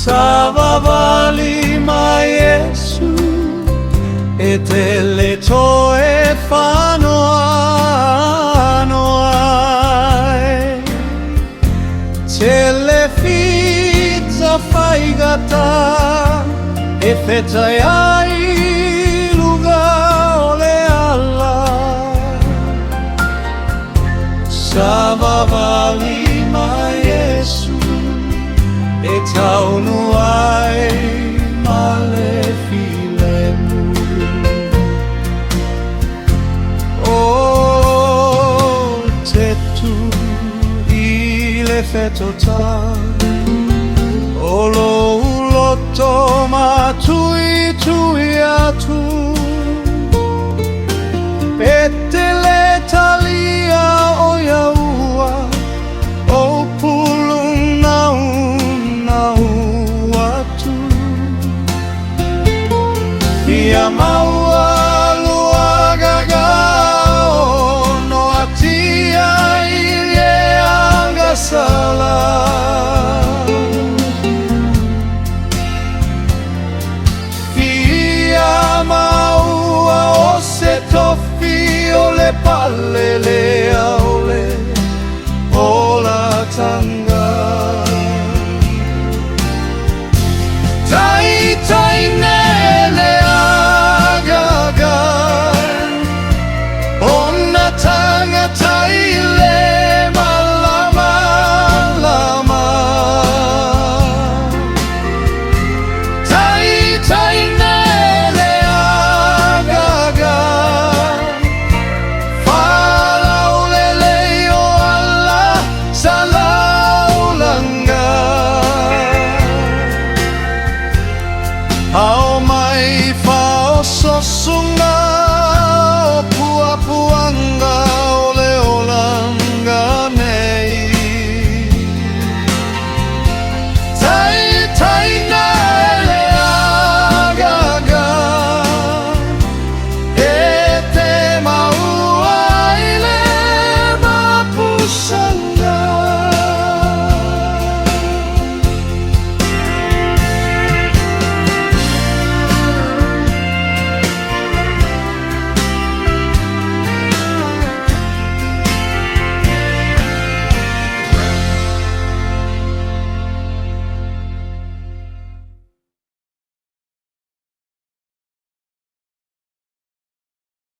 Savavali ma Iesu e te le tue fanno ai te le fizza fai gata e fetai ai lugar ole alla Savavali ma Iesu e taunu ai male filemu o te tu ile fetota o lo uloto ma tui tui atu petele talia o yaua o pulung nau ia maua lua gagao no atia ilie angasala ia maua o se tofi o le palele aole o la tanga tai tai nele ao mai fa o so sunga